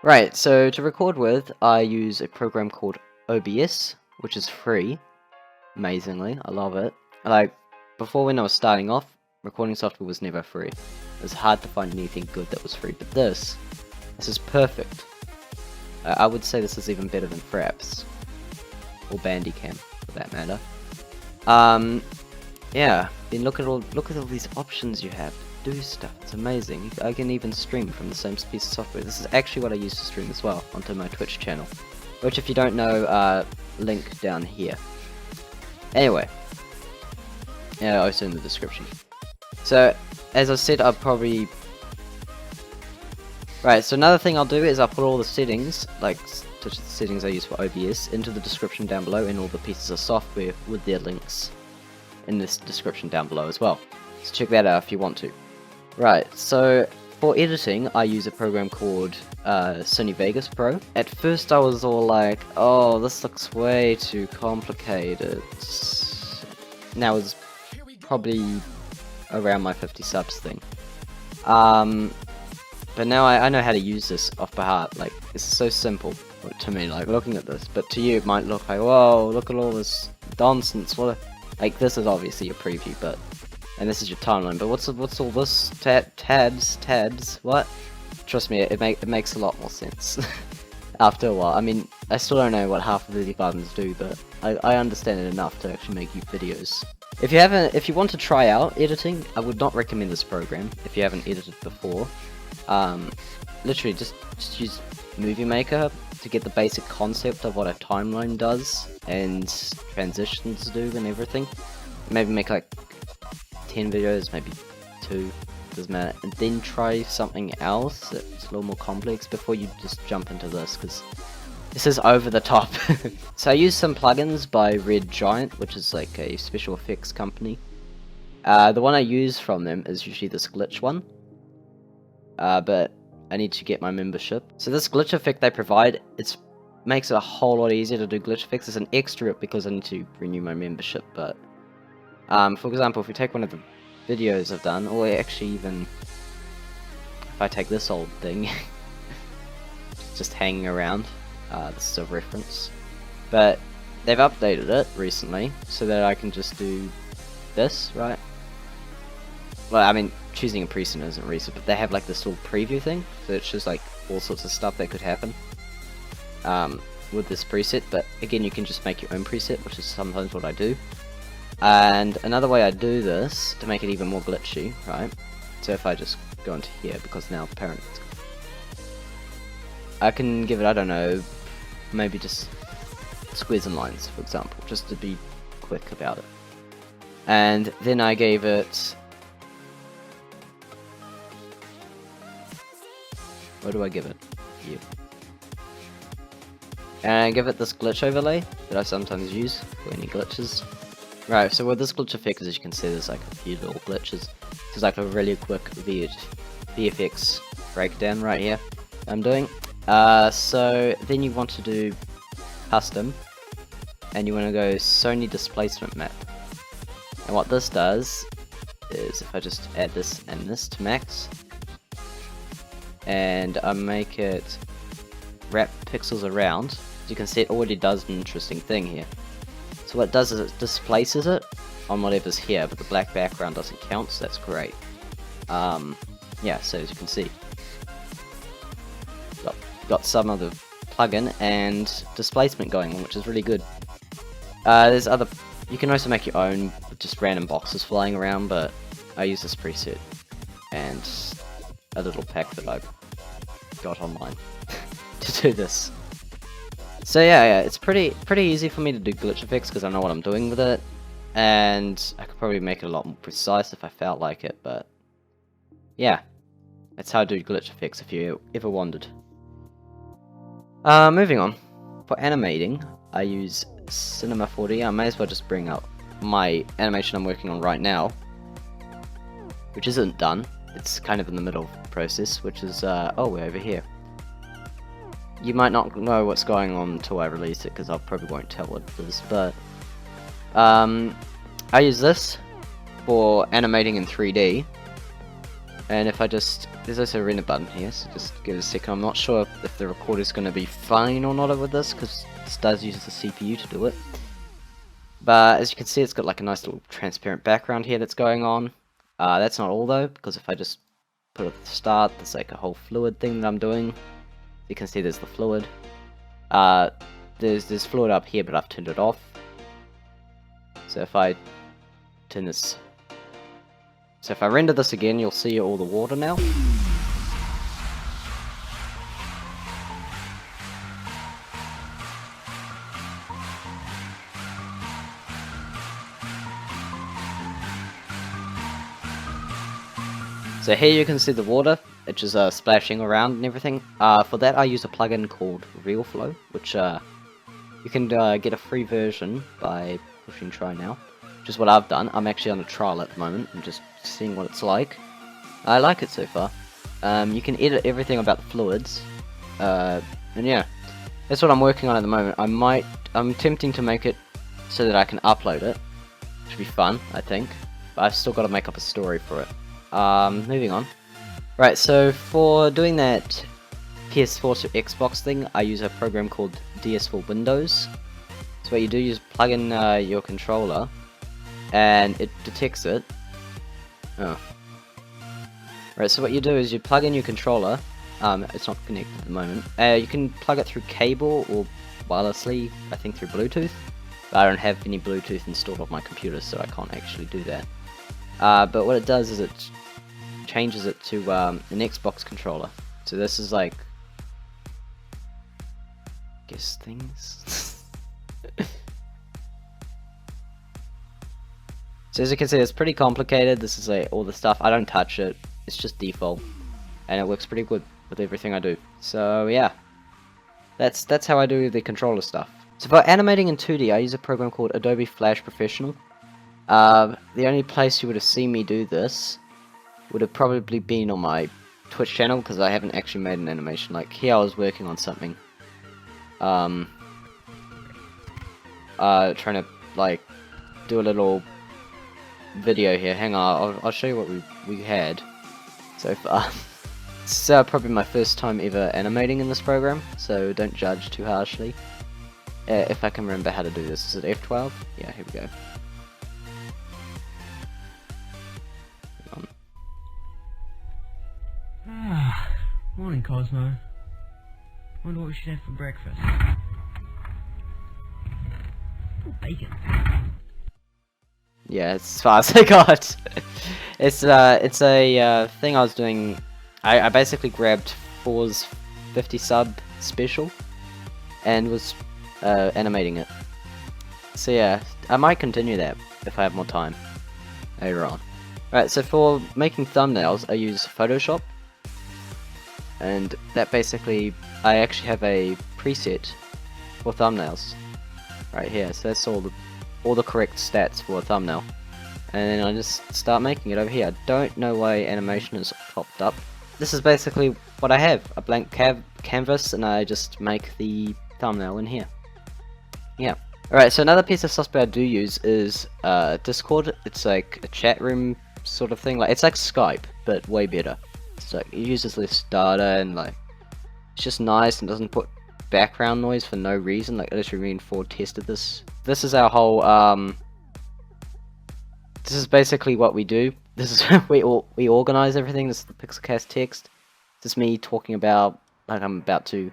Right, so to record with, I use a program called OBS, which is free. Amazingly, I love it. Like, before when I was starting off, recording software was never free. It was hard to find anything good that was free, but this is perfect. I would say this is even better than Fraps. Or Bandicam, for that matter. Yeah, then look at all these options you have to do stuff. It's amazing. I can even stream from the same piece of software. This is actually what I use to stream as well onto my Twitch channel, which, if you don't know, link down here. Anyway, yeah, also in the description. So, as I said, I'll probably... Right, so another thing I'll do is I'll put all the settings, like the settings I use for OBS, into the description down below, and all the pieces of software with their links in this description down below as well. So check that out if you want to. Right, so for editing, I use a program called Sony Vegas Pro. At first I was all like, oh, this looks way too complicated. Now it's probably around my 50 subs thing. But now I know how to use this off by heart. Like, it's so simple to me, like, looking at this. But to you, it might look like, whoa, look at all this nonsense. Like, this is obviously your preview, but... And this is your timeline, but what's all this? Tabs, what? Trust me, it makes a lot more sense. After a while. I mean, I still don't know what half of the buttons do, but I understand it enough to actually make you videos. If you want to try out editing, I would not recommend this program if you haven't edited before. Literally just use Movie Maker to get the basic concept of what a timeline does and transitions do and everything. Maybe make like 10 videos, maybe 2, doesn't matter, and then try something else that's a little more complex before you just jump into this, because this is over the top. So I use some plugins by Red Giant, which is like a special effects company. The one I use from them is usually this glitch one, but I need to get my membership. So this glitch effect they provide, makes it a whole lot easier to do glitch effects. It's an extra because I need to renew my membership, but for example, if we take one of the videos I've done, or actually even if I take this old thing, just hanging around, this is a reference, but they've updated it recently so that I can just do this, right? Well, I mean, choosing a preset isn't recent, but they have like this little preview thing, so it's just like all sorts of stuff that could happen with this preset, but again, you can just make your own preset, which is sometimes what I do. And another way I do this, to make it even more glitchy, right, so if I just go into here, because now apparently I can give it, I don't know, maybe just squares and lines, for example, just to be quick about it. And then I gave it... What do I give it? Here. And I give it this glitch overlay that I sometimes use for any glitches. Right, so with this glitch effect, as you can see, there's like a few little glitches. This is like a really quick VFX breakdown right here I'm doing. So then you want to do custom, and you want to go Sony Displacement Map. And what this does is, if I just add this and this to max, and I make it wrap pixels around, as you can see, it already does an interesting thing here. So what it does is it displaces it on whatever's here, but the black background doesn't count, so that's great. Yeah, so as you can see, got some other plugin and displacement going on, which is really good. There's other, you can also make your own with just random boxes flying around, but I use this preset and a little pack that I got online to do this. So yeah, it's pretty easy for me to do glitch effects because I know what I'm doing with it, and I could probably make it a lot more precise if I felt like it, but yeah, that's how I do glitch effects if you ever wondered. Moving on, for animating, I use Cinema 4D. I may as well just bring up my animation I'm working on right now, which isn't done. It's kind of in the middle of the process, which is, oh, we're over here. You might not know what's going on until I release it, because I probably won't tell what it is, but I use this for animating in 3D, And if I just, there's also a render button here, so just give it a second. I'm not sure if the recorder is going to be fine or not with this, because this does use the CPU to do it. But as you can see, it's got like a nice little transparent background here that's going on. That's not all though, because if I just put it at the start, there's like a whole fluid thing that I'm doing. You can see there's the fluid. There's fluid up here, but I've turned it off. So if I turn this... So if I render this again, you'll see all the water now. So here you can see the water, which is splashing around and everything. For that I use a plugin called Realflow, which you can get a free version by pushing try now. Which is what I've done. I'm actually on a trial at the moment. I'm just seeing what it's like. I like it so far. You can edit everything about the fluids. And yeah, that's what I'm working on at the moment. I'm attempting to make it so that I can upload it. Should be fun, I think. But I've still got to make up a story for it. Moving on. Right, so for doing that PS4 to Xbox thing, I use a program called DS for Windows. So what you do is plug in your controller, and it detects it. Oh. Right, so what you do is you plug in your controller. It's not connected at the moment. You can plug it through cable or wirelessly, I think through Bluetooth. But I don't have any Bluetooth installed on my computer, so I can't actually do that. But what it does is it changes it to an Xbox controller. So this is like, guess things. So as you can see, it's pretty complicated. This is like all the stuff. I don't touch it. It's just default, and it works pretty good with everything I do. So yeah, that's how I do the controller stuff. So for animating in 2D, I use a program called Adobe Flash Professional. The only place you would have seen me do this would have probably been on my Twitch channel, because I haven't actually made an animation. Like here I was working on something. Trying to like do a little video here. Hang on, I'll show you what we had so far. It's probably my first time ever animating in this program, so don't judge too harshly. If I can remember how to do this. Is it F12? Yeah, here we go. Morning, Cosmo. Wonder what we should have for breakfast. Ooh, bacon. Yeah, it's as far as I got. It's a thing I was doing. I basically grabbed 4's 50 sub special and was animating it. So yeah, I might continue that if I have more time later on. Right, so for making thumbnails, I use Photoshop. And that basically, I actually have a preset for thumbnails right here. So that's all the correct stats for a thumbnail. And then I just start making it over here. I don't know why animation has popped up. This is basically what I have, a blank canvas, and I just make the thumbnail in here. Yeah. Alright, so another piece of software I do use is Discord. It's like a chat room sort of thing. Like it's like Skype, but way better. It's like, it uses less data, and like it's just nice and doesn't put background noise for no reason. Like literally me and Ford tested this. This is our whole this is basically what we do. This is we organize everything. This is the Pixelcast text. This is me talking about, like, I'm about to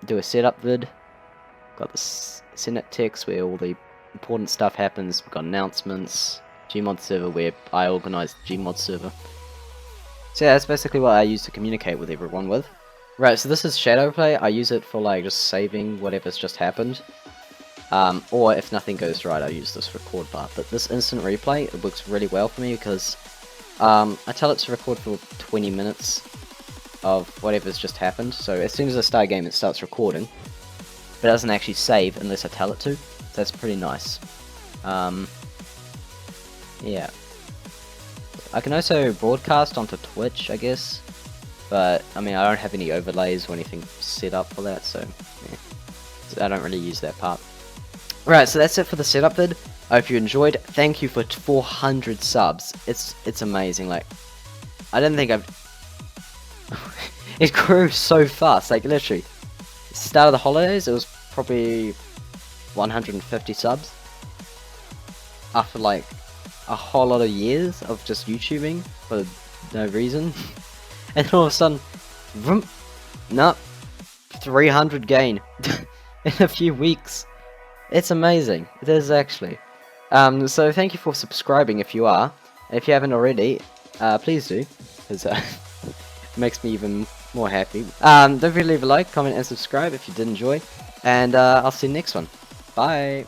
do a setup vid. Got this Senate text where all the important stuff happens. We've got announcements, Gmod server where I organize the Gmod server. So yeah, that's basically what I use to communicate with everyone with. Right, so this is Shadowplay. I use it for like just saving whatever's just happened. Or if nothing goes right, I use this record part. But this instant replay, it works really well for me because I tell it to record for 20 minutes of whatever's just happened. So as soon as I start a game, it starts recording. But it doesn't actually save unless I tell it to. So that's pretty nice. Yeah. I can also broadcast onto Twitch, I guess, but I mean I don't have any overlays or anything set up for that, so yeah. So I don't really use that part. Right, so that's it for the setup vid. I hope you enjoyed. Thank you for 400 subs. It's amazing. Like, I didn't think I've... It grew so fast, like literally. Start of the holidays, it was probably 150 subs. After like a whole lot of years of just YouTubing for no reason. And all of a sudden, vroom, no, 300 gain in a few weeks. It's amazing. It is actually. So thank you for subscribing if you are. And if you haven't already, please do, because it makes me even more happy. Don't forget to leave a like, comment, and subscribe if you did enjoy. And I'll see you next one. Bye.